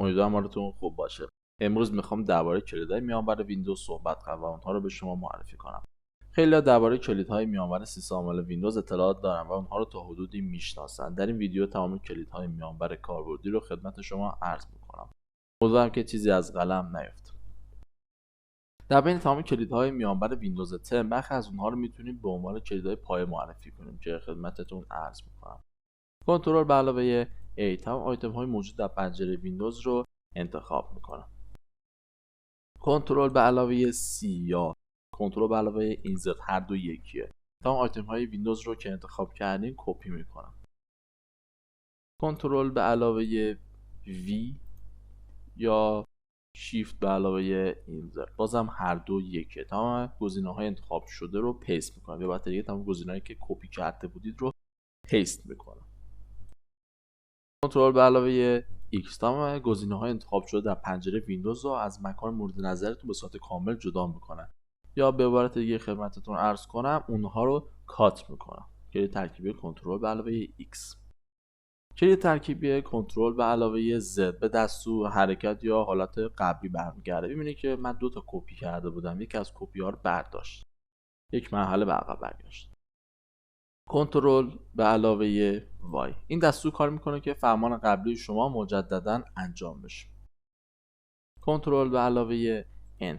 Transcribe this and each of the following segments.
امیدوارم حالتون خوب باشه. امروز میخوام درباره کلیدهای میانبر ویندوز صحبت کنم و اونها رو به شما معرفی کنم. خیلی‌ها درباره کلیدهای میانبر سیستم عامل ویندوز اطلاعات دارن و اونها رو تا حدودی میشناسن. در این ویدیو تمام کلیدهای میانبر کاربردی رو خدمت شما عرض میکنم. امیدوارم که چیزی از قلم نیفته. در بین تمام کلیدهای میانبر ویندوز 10 برخی از اونها رو میتونیم به عنوان کلیدهای پایه معرفی کنیم که خدمتتون عرض میکنم. کنترل به علاوه A تمام آیتم های موجود در پنجره ویندوز رو انتخاب میکنم. کنترل به علاوه C یا کنترل به علاوه اینزرت هر دو یکیه. تمام آیتم های ویندوز رو که انتخاب کردین کپی میکنم. کنترل به علاوه V یا شیفت به علاوه اینزرت بازم هر دو یکیه. تمام گزینه‌های انتخاب شده رو پیست میکنم یا بهتر تمام گزینه‌هایی که کپی کرده بودید رو پیست میکنم. کنترل به علاوه X تمام گزینه‌های انتخاب شده در پنجره ویندوز رو از مکان مورد نظرتون به صورت کامل جدا میکنم یا به عبارت دیگه خدمتتون عرض کنم اونها رو کات میکنم. کلید ترکیبی کنترل به علاوه X. کلید ترکیبی کنترل به علاوه Z به دستور حرکت یا حالت قبلی برمیگرده. ببینید که من دو تا کپی کرده بودم، یکی از کپی ها رو برداشت، یک مرحله به عقب برگشت. کنترل به علاوه Y این دستور کار میکنه که فرمان قبلی شما مجددا انجام بشه. کنترل به علاوه N.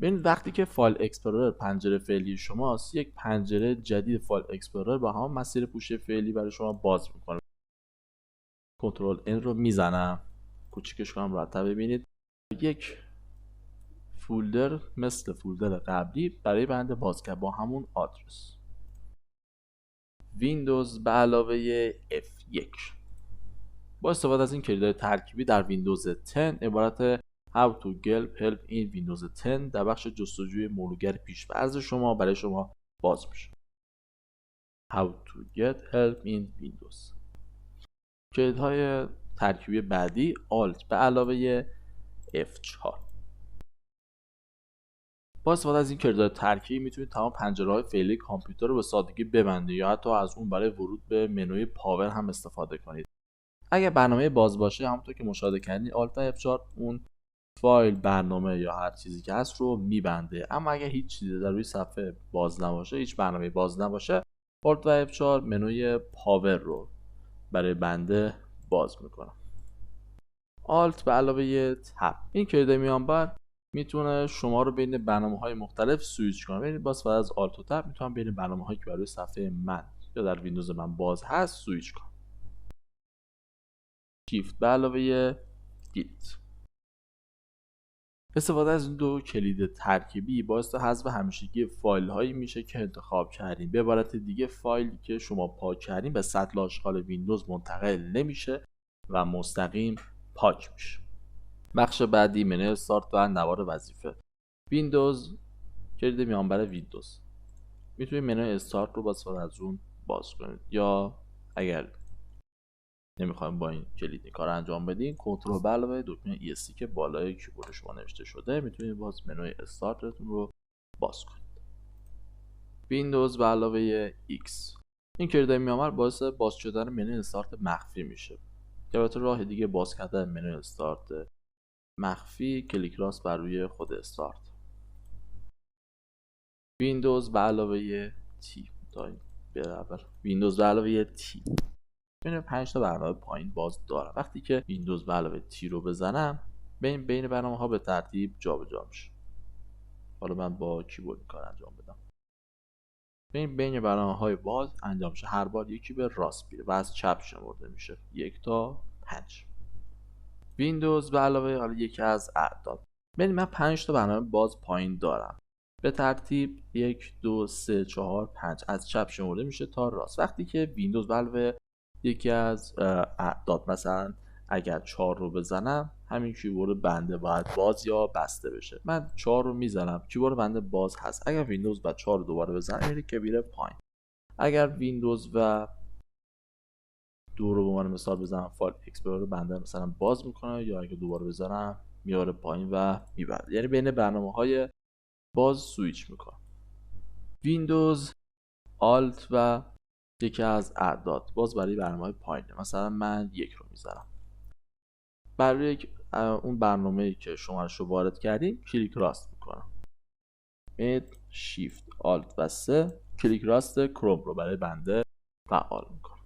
ببینید وقتی که فایل اکسپلورر پنجره فعلی شماست، یک پنجره جدید فایل اکسپلورر با هم مسیر پوش فعلی برای شما باز میکنه. کنترل N رو میزنم، کوچیکش کنم راحت‌تر ببینید. یک فولدر مثل فولدر قبلی برای بنده باز کرد با همون آدرس. ویندوز به علاوه F1 با استفاده از این کلیدهای ترکیبی در ویندوز 10 عبارت How to get help in Windows 10 در بخش جستجوی مرورگر پیش‌فرض شما برای شما باز میشه. How to get help in Windows. کلیدهای ترکیبی بعدی Alt به علاوه F4. با استفاده از این کلیدهای ترکیبی میتونید تمام پنجره‌های فعلی کامپیوتر رو به سادگی ببندید یا حتی از اون برای ورود به منوی پاور هم استفاده کنید. اگر برنامه باز باشه همونطور که مشاهده کردید Alt و F4 اون فایل، برنامه یا هر چیزی که هست رو میبنده. اما اگر هیچ چیزی در روی صفحه باز نباشه، هیچ برنامه باز نباشه، Alt و F4 منوی پاور رو برای بنده باز میکنم. Alt به علاوه تب این کلید میانبر میتونه شما رو بین برنامه‌های مختلف سویچ کنه. یعنی با استفاده از Alt و تب میتونم بین برنامه‌هایی که برای صفحه من یا در ویندوز من باز هست سویچ کنم. Shift به علاوه Delete. استفاده از این دو کلید ترکیبی باعث حذف همیشگی فایل هایی میشه که انتخاب کردین. به عبارت دیگه فایلی که شما پاک کردین به سطل آشغال ویندوز منتقل نمیشه و مستقیم پاک میشه. بخش بعدی منوی استارت و نوار وظیفه. ویندوز کلید میانبر ویندوز میتونید منوی استارت رو با استفاده از اون باز کنید یا اگر نمیخوایم با این کلید این کار انجام بدین کنترل به علاوه دکمه ESC که بالای کیبورد شما نوشته شده میتونید باز منوی استارتتون رو باز کنید. ویندوز به علاوه X این کلیدهای میانبر باعث باز شدن منوی استارت مخفی میشه. البته راه دیگه باز کردن منوی استارت مخفی کلیک راست بر روی خود استارت. ویندوز به علاوه T ویندوز به علاوه T بین 5 تا برنامه پایین باز دارم. وقتی که ویندوز به علاوه تی رو بزنم بین برنامه ها به ترتیب جابجا میشه. حالا من با کیبورد کار انجام بدم. بین برنامه های باز انجام میشه، هر بار یکی به راست میره و از چپ شمرده میشه 1 تا 5. ویندوز به علاوه حالا یکی از اعداد. من 5 تا برنامه باز پایین دارم به ترتیب 1 2 3 4 5 از چپ شمرده میشه تا راست. وقتی که ویندوز به علاوه یکی از اعداد مثلا اگر 4 رو بزنم همین کیبورد بنده باید باز یا بسته بشه. من 4 رو میزنم کیبورد بنده باز هست. اگر ویندوز و 4 رو دوباره بزنم میره که میره پایین. اگر ویندوز و 2 رو به عنوان مثال بزنم فایل اکسپلورر بنده مثلا باز میکنه یا اگر دوباره بزنم میاره پایین و میبره. یعنی بین برنامه‌های باز سویچ میکنه. ویندوز آلت و یکی از اعداد باز برای برنامه‌های پایینه. مثلا من 1 رو میذارم. برای اون برنامه‌ای که شمارش رو وارد کردیم کلیک راست میکنم. شیفت آلت و 3 کلیک راست کروم رو برای بنده فعال میکنم.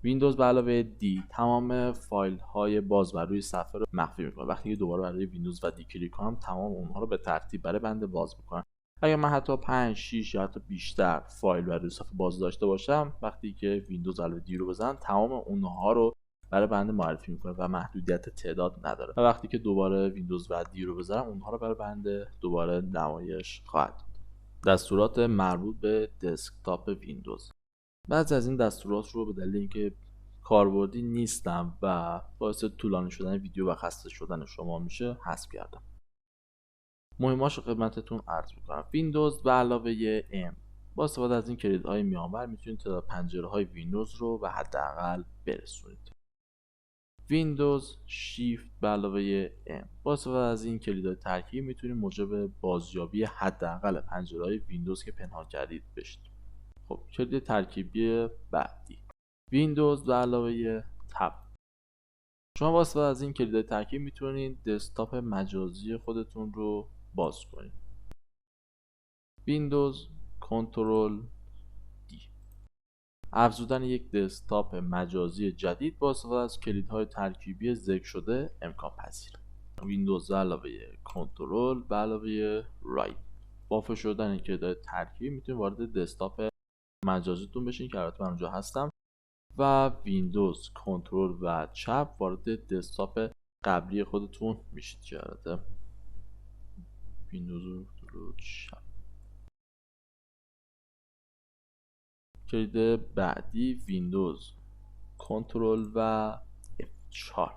ویندوز به علاوه دی تمام فایل های باز بر روی صفحه رو مخفی میکنه. وقتی که دوباره برای ویندوز و دی کلیک کنم تمام اونها رو به ترتیب برای بنده باز میکنم. اگر من حتی 5 6 یا حتی بیشتر فایل بر روی صفحه باز داشته باشم، وقتی که ویندوز علاوه دی رو بزنم تمام اونها رو برای بنده معرفی میکنه و محدودیت تعداد نداره. و وقتی که دوباره ویندوز و دی رو بزنم اونها رو برای بنده دوباره نمایش خواهد داد. دستورات مربوط به دسکتاپ ویندوز. بعضی از این دستورات رو به دلیل اینکه کاربردی نیستم و باعث طولانی شدن ویدیو و خسته شدن شما میشه حذف کردم. مهماش رو خدمتتون عرض میکنم. ویندوز به علاوه ام با استفاده از این کلیدهای میانبر میتونید تعداد پنجره‌های ویندوز رو به حداقل برسونید. ویندوز شیفت به علاوه ام با استفاده از این کلیدهای ترکیبی میتونید موجب بازیابی حداقل پنجره‌های ویندوز که پنهان کردید بشید. خب کلید ترکیبی بعدی ویندوز به علاوه تب. شما با استفاده از این کلید ترکیب میتونید دسکتاپ مجازی خودتون رو باز کنید. ویندوز کنترل دی افزودن یک دسکتاپ مجازی جدید با استفاده از کلیدهای ترکیبی ذکر شده امکان پذیر. ویندوز به علاوه کنترل به علاوه رایت با فشرده شدن کلیدهای ترکیبی میتونید وارد دسکتاپ مجازیتون بشین که البته من اونجا هستم و ویندوز کنترل و چپ وارد دسکتاپ قبلی خودتون میشید که البته ویندوز کنترل چپ. کلید بعدی ویندوز کنترل و F4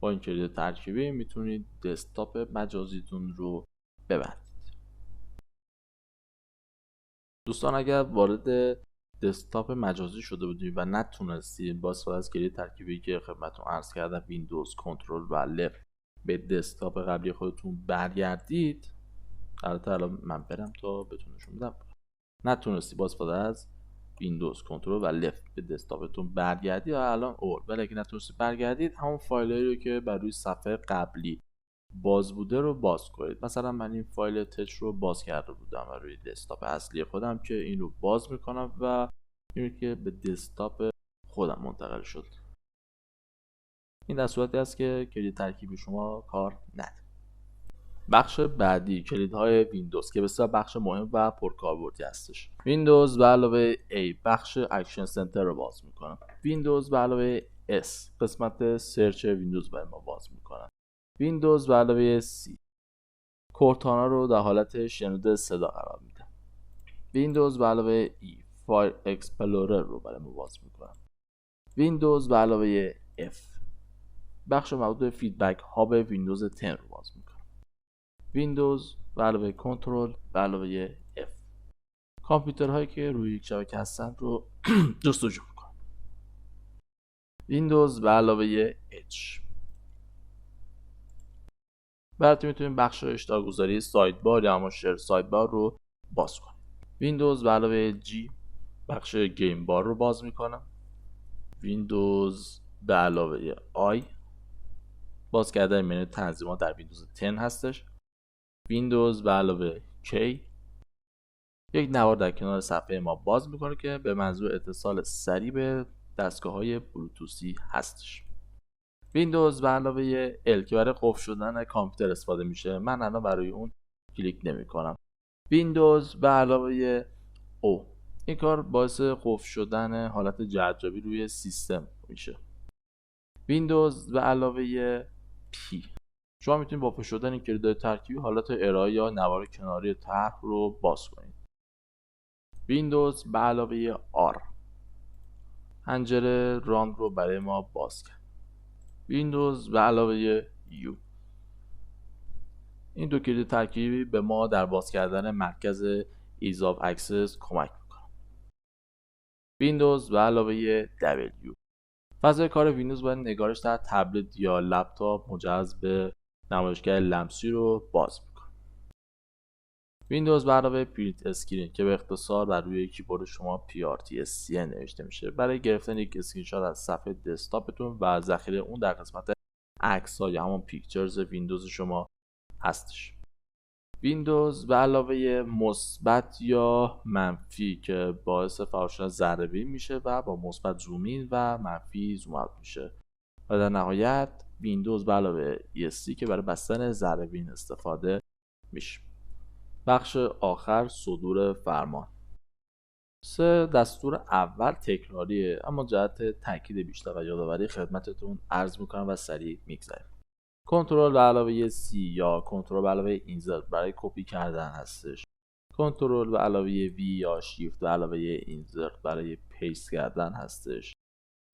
با این کلید ترکیبی میتونید دسکتاپ مجازیتون رو ببندید. دوستان اگر وارد دسکتاپ مجازی شده بودید و نتونستید با استفاده از کلید ترکیبی که خدمتتون عرض کردم ویندوز کنترل و لفت به دسکتاپ قبلی خودتون برگردید، البته الان من برم تا بهتون نشون بدم. نتونستی با استفاده از ویندوز کنترل و لفت به دسکتاپتون برگردید و الان ولی اگه نتونستید برگردید همون فایلایی رو که بر روی صفحه قبلی باز بوده رو باز کنید. مثلا من این فایل تچ رو باز کرده بودم و روی دسکتاپ اصلی خودم که این رو باز میکنم و این که به دسکتاپ خودم منتقل شد. این در صورتی است که کلید ترکیبی شما کار نده. بخش بعدی کلیدهای ویندوز که بسیار بخش مهم و پرکاربردی هستش. ویندوز به علاوه A بخش اکشن سنتر رو باز میکنم. ویندوز به علاوه S قسمت سرچ ویندوز برای ما باز میکنم. ویندوز به علاوه C کورتانا رو در حالت شنود صدا قرار میده. ویندوز به علاوه E فایل اکسپلورر رو برای ما باز میکنم. ویندوز به علاوه F بخش مربوط به فیدبک هاب ویندوز 10 رو باز میکنم. ویندوز به علاوه کنترل به علاوه F کامپیوترهایی که روی یک شبکه هستن رو جستجو میکنم. ویندوز به علاوه H بعد میتونیم بخش اشتراک گذاری سایت بار یا همون شیر سایت بار رو باز کنیم. ویندوز به علاوه G بخش گیم بار رو باز میکنم. ویندوز به علاوه I باز کردن منوی تنظیمات در ویندوز 10 هستش. ویندوز به علاوه K یک نوار در کنار صفحه ما باز میکنه که به منظور اتصال سریع به دستگاه‌های بلوتوثی هستش. ویندوز به علاوه L که برای قفل شدن کامپیوتر استفاده میشه، من الان برای اون کلیک نمی‌کنم. ویندوز به علاوه O این کار باعث قفل شدن حالت جهت‌یابی روی سیستم میشه. ویندوز به علاوه P شما میتونید با فشرده شدن این کلیدهای ترکیبی حالت ارائه یا نوار کناری طرح رو باز کنید. ویندوز به علاوه R پنجره ران رو برای ما باز کرد. ویندوز به علاوه U این دو کلید ترکیبی به ما در باز کردن مرکز ایز آف اکسس کمک میکنه. ویندوز به علاوه W فضای کار ویندوز باید نگارش در تبلت یا لپتاپ مجهز به نمایشگر لمسی رو باز میکنه. ویندوز به علاوه پرینت اسکرین که به اختصار بر روی کیبورد شما PRTSC نوشته میشه برای گرفتن یک اسکرین شات از صفحه دسکتاپتون و ذخیره اون در قسمت عکس ها یا همون پیکچرز ویندوز شما هستش. ویندوز به علاوه مثبت یا منفی که باعث فعال شدن ذره بین میشه و با مثبت زوم این و منفی زوم اوت میشه و در نهایت ویندوز به علاوه ESC که برای بستن ذره بین استفاده میشه. بخش آخر صدور فرمان. دستور اول تکراریه اما جهت تاکید بیشتر و یادآوری خدمتتون عرض میکنم و سریع میگذریم. کنترل به علاوه C یا کنترل به علاوه اینزرت برای کپی کردن هستش. کنترل به علاوه V یا شیفت به علاوه اینزرت برای پیست کردن هستش.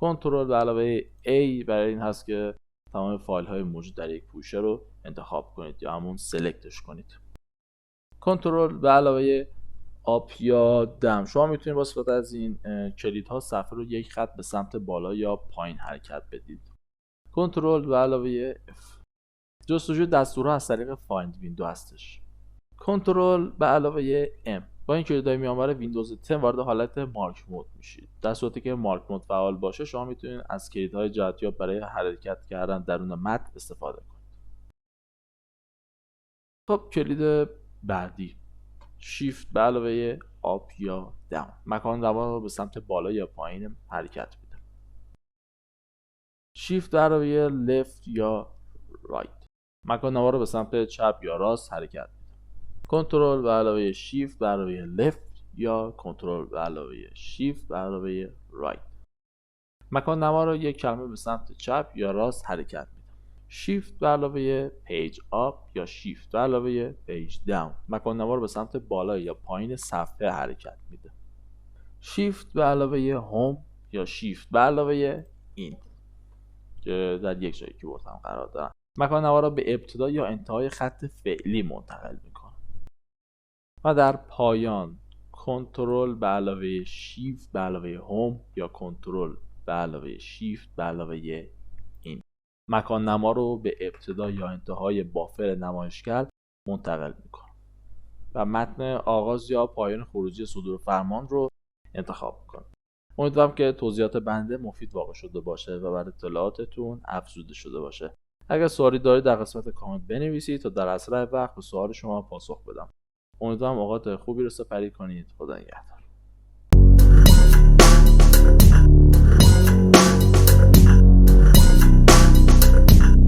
کنترل به علاوه A برای این هست که تمام فایل های موجود در یک پوشه رو انتخاب کنید یا همون سلکتش کنید. کنترل به علاوه آپ یا دم، شما میتونید با استفاده از این کلیدها صفحه رو یک خط به سمت بالا یا پایین حرکت بدید. کنترل به علاوه F جستجوی دستورها از طریق فایند ویندو هستش. کنترل به علاوه M با این کلیدهای میانبر ویندوز 10 وارد حالت مارک مود میشید. در صورتی که مارک مود فعال باشه شما میتونید از کلیدهای جهتیاب برای حرکت کردن درون متن استفاده کنید. خب کلید بعدی شیفت به علاوه آپ یا داون، مکان دما رو به سمت بالا یا پایین حرکت میده. شیفت به علاوه لفت یا رایت، مکان دما رو به سمت چپ یا راست حرکت میده. کنترل به علاوه شیفت به علاوه لفت یا کنترل به علاوه شیفت به علاوه رایت، مکان دما رو یک کلمه به سمت چپ یا راست حرکت میده. شیفت به علاوه پیج آپ یا شیفت به علاوه پیج داون، مکان نما رو به سمت بالا یا پایین صفحه حرکت میده. شیفت به علاوه هوم یا شیفت به علاوه این که در یک جای کیبورد هم قرار دارن، مکان نما رو به ابتدا یا انتهای خط فعلی منتقل میکنه. و در پایان کنترل به علاوه شیفت به علاوه هوم یا کنترل به علاوه شیفت به علاوه این، مکان نما رو به ابتدا یا انتهای بافر نمایشگر منتقل میکنه و متن آغاز یا پایان خروجی صدور فرمان رو انتخاب میکنه. امیدوارم که توضیحات بنده مفید واقع شده باشه و بر اطلاعاتتون افزوده شده باشه. اگر سوالی دارید در قسمت کامنت بنویسید تا در اسرع وقت به سوال شما پاسخ بدم. امیدوارم اوقات خوبی رو سپری کنید. خدا نگهدار.